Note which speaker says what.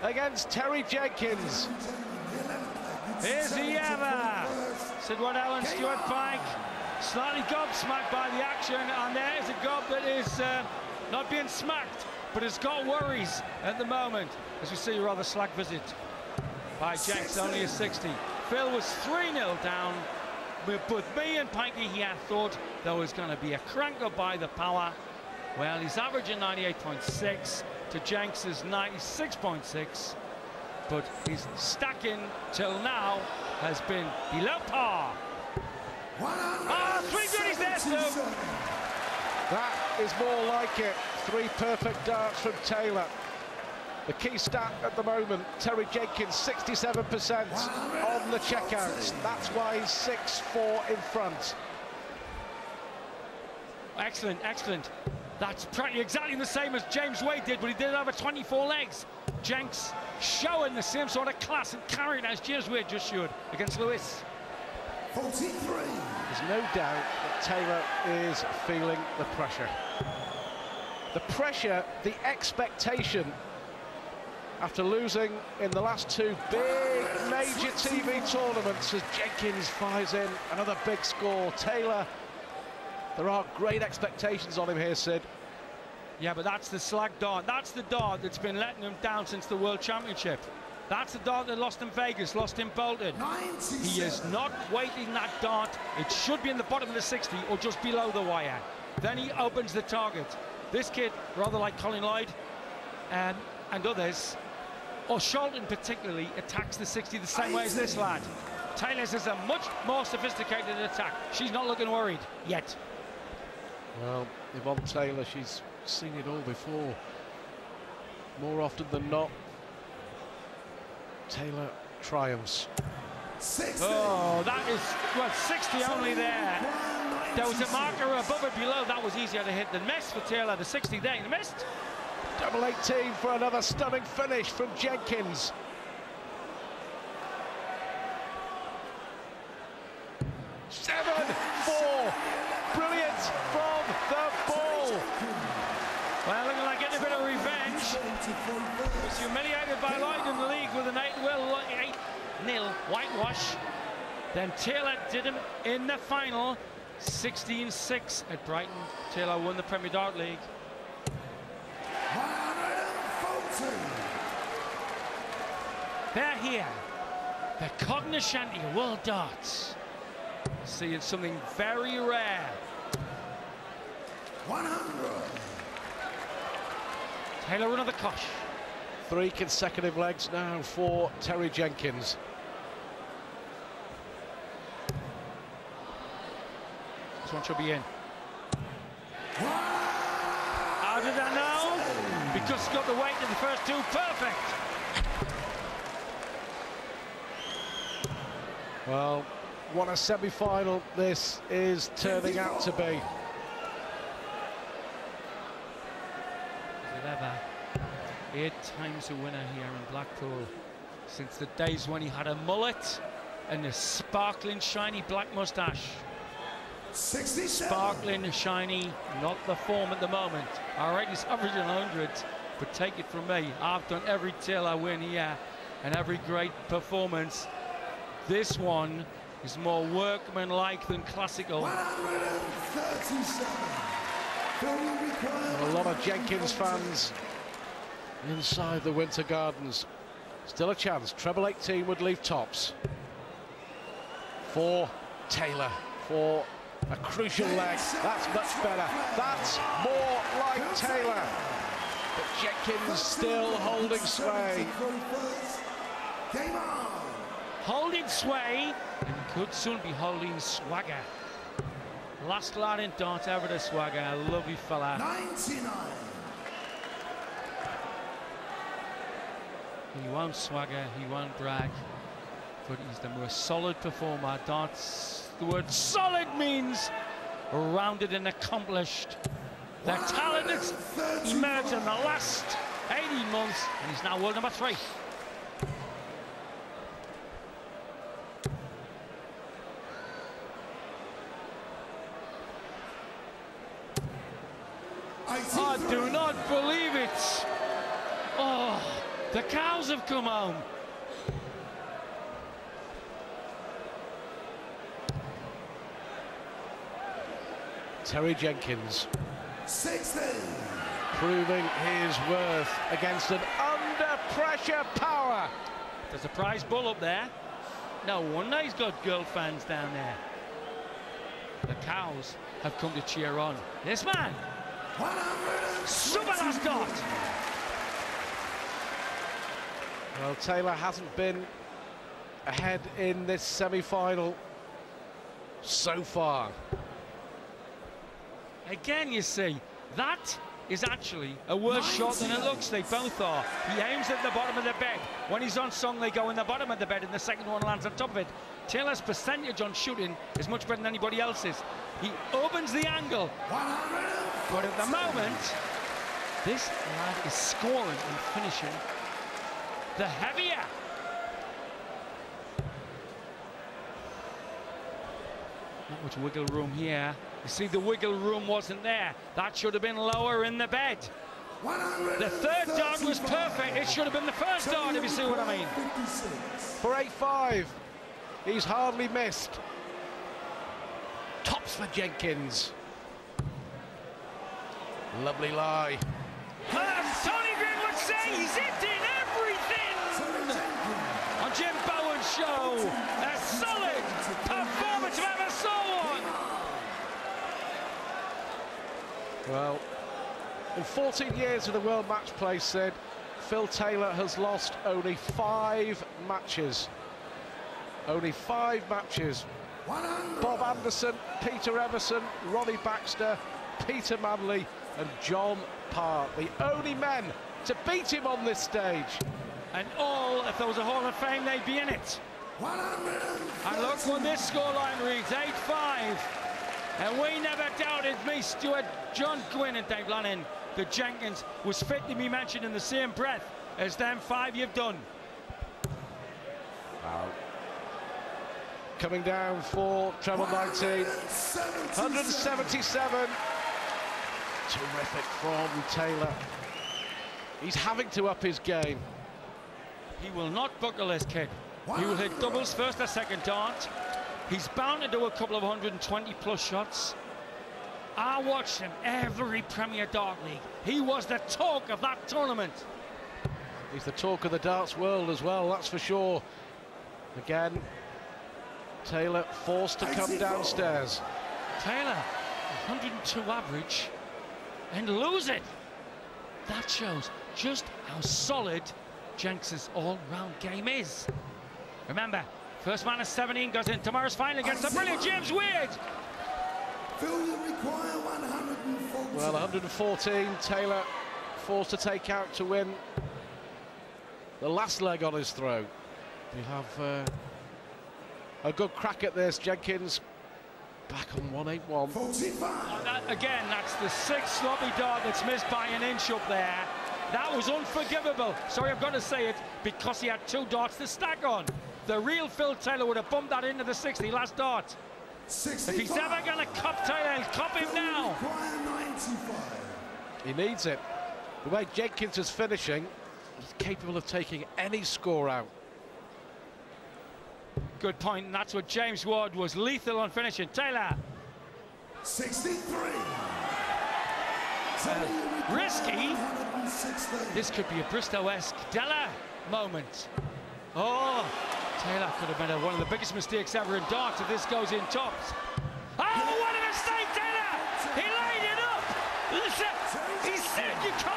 Speaker 1: against Terry Jenkins.
Speaker 2: Is he ever? Sid Waddell and Stuart Pike slightly gobsmacked by the action, and there is a gob that is not being smacked, but has got worries at the moment, as we see a rather slack visit by Jenks, only a 60. Phil was 3-0 down. But me and Pikey here thought there was going to be a crank up by the power. Well, he's averaging 98.6 to Jenks's 96.6, but his stacking till now has been below par. Ah, 3 goodies there, Stu.
Speaker 1: That is more like it. 3 perfect darts from Taylor. The key stat at the moment, Terry Jenkins 67% on the checkouts. That's why he's 6-4 in front.
Speaker 2: Excellent, excellent. That's practically exactly the same as James Wade did, but he did it over 24 legs. Jenks showing the same sort of class and carrying as James Wade just showed against Lewis.
Speaker 1: 43. There's no doubt that Taylor is feeling the pressure. The pressure, the expectation, after losing in the last 2 big major TV tournaments, as Jenkins fires in another big score. Taylor, there are great expectations on him here, Sid.
Speaker 2: Yeah, but that's the slag dart. That's the dart that's been letting him down since the World Championship. That's the dart that lost in Vegas, lost in Bolton. 97. He is not weighting that dart. It should be in the bottom of the 60 or just below the wire. Then he opens the target. This kid, rather like Colin Lloyd and others, or Shelton particularly, attacks the 60 the same way as this lad. Taylor's is a much more sophisticated attack. She's not looking worried yet.
Speaker 1: Well, Yvonne Taylor, she's seen it all before. More often than not, Taylor triumphs. 60.
Speaker 2: Oh, that is, well, 60 only there. There was a marker above it below. That was easier to hit than miss for Taylor. The 60 there, he missed.
Speaker 1: Double 18 for another stunning finish from Jenkins. Seven, 4. Brilliant from the ball.
Speaker 2: Well, looking like getting a bit of revenge. Was humiliated by Lloyd in the league with an 8-0 whitewash. Then Taylor did him in the final. 16-6 at Brighton. Taylor won the Premier Dart League.
Speaker 1: 140.
Speaker 2: They're here. The Cognoshanti World Darts. Seeing something very rare.
Speaker 1: 100.
Speaker 2: Taylor another kosh.
Speaker 1: 3 consecutive legs now for Terry Jenkins.
Speaker 2: This one should be in. How did I know? Because he got the weight in the first 2. Perfect.
Speaker 1: Well, what a semi-final this is turning out to be.
Speaker 2: Is it ever? 8 times a winner here in Blackpool since the days when he had a mullet and a sparkling, shiny black moustache.
Speaker 1: 67.
Speaker 2: Sparkling, shiny, not the form at the moment. All right, he's averaging 100, but take it from me, I've done every Taylor win here and every great performance. This one is more workmanlike than classical.
Speaker 1: 137. A lot of Jenkins fans inside the Winter Gardens. Still a chance. Treble 18 would leave tops for Taylor for a crucial leg. That's much better. That's more like Taylor. But Jenkins still holding sway.
Speaker 3: Game on.
Speaker 2: Holding sway and could soon be holding swagger. Last lad in dart ever to swagger. A lovely fella.
Speaker 3: 99.
Speaker 2: He won't swagger, he won't brag, but he's the most solid performer. Darts, the word solid means rounded and accomplished. The talent has emerged in the last 18 months, and he's now world number 3. I do not believe it. Oh, The cows have come home.
Speaker 1: Terry Jenkins
Speaker 3: 60.
Speaker 1: proving his worth against an under-pressure power.
Speaker 2: There's a prize bull up there. No wonder he's got girl fans down there. The cows have come to cheer on. This man, super last dot.
Speaker 1: Well, Taylor hasn't been ahead in this semi-final so far.
Speaker 2: Again, you see, that is actually a worse shot than it looks. They both are. He aims at the bottom of the bed. When he's on song, they go in the bottom of the bed, and the second one lands on top of it. Taylor's percentage on shooting is much better than anybody else's. He opens the angle, but at the moment, this lad is scoring and finishing the heavier. Not much wiggle room here. You see, the wiggle room wasn't there. That should have been lower in the bed. The third dart was perfect. It should have been the first dart, if you see what I mean.
Speaker 1: For 8-5, he's hardly missed. Tops for Jenkins. Lovely lie.
Speaker 2: Tony Green would say he's hitting everything on Jim Bowen's show. A solid performance if I ever saw one.
Speaker 1: Well, in 14 years of the World Matchplay, Sid, Phil Taylor has lost only 5 matches. Only 5 matches. Bob Anderson, Peter Emerson, Ronnie Baxter, Peter Manley and John Park. The only men to beat him on this stage.
Speaker 2: And all, if there was a Hall of Fame, they'd be in it. And look what this scoreline reads, 8-5. And we never doubted, me, Stuart, John Gwynn and Dave Lannon, that Jenkins was fit to be mentioned in the same breath as them 5 you've done.
Speaker 1: Wow. Coming down for treble 19, 177. Terrific from Taylor. He's having to up his game.
Speaker 2: He will not buckle this kid. He will hit doubles first or second dart. He's bound to do a couple of 120+ shots. I watched him every Premier Dart League. He was the talk of that tournament.
Speaker 1: He's the talk of the darts world as well, that's for sure. Again, Taylor forced to come downstairs.
Speaker 2: Taylor, 102 average, and lose it. That shows just how solid Jenks' all-round game is. Remember, first man of 17 goes in tomorrow's final against the brilliant James Weird.
Speaker 1: Well, 114, Taylor forced to take out to win the last leg on his throw. We have a good crack at this. Jenkins back on 181.
Speaker 2: Again, that's the 6th sloppy dart that's missed by an inch up there. That was unforgivable. Sorry, I've got to say it, because he had 2 darts to stack on. The real Phil Taylor would have bumped that into the 60 last dart. 65. If he's ever going to cop Taylor, he'll cop him now.
Speaker 1: He needs it. The way Jenkins is finishing, he's capable of taking any score out.
Speaker 2: Good point, and that's what James Ward was lethal on finishing. Taylor.
Speaker 3: 63.
Speaker 2: Risky. This could be a Bristow-esque Della moment. Oh, Taylor could have made one of the biggest mistakes ever in darts if this goes in tops. Oh, what a mistake, Taylor! He laid it up! Listen, he said you can't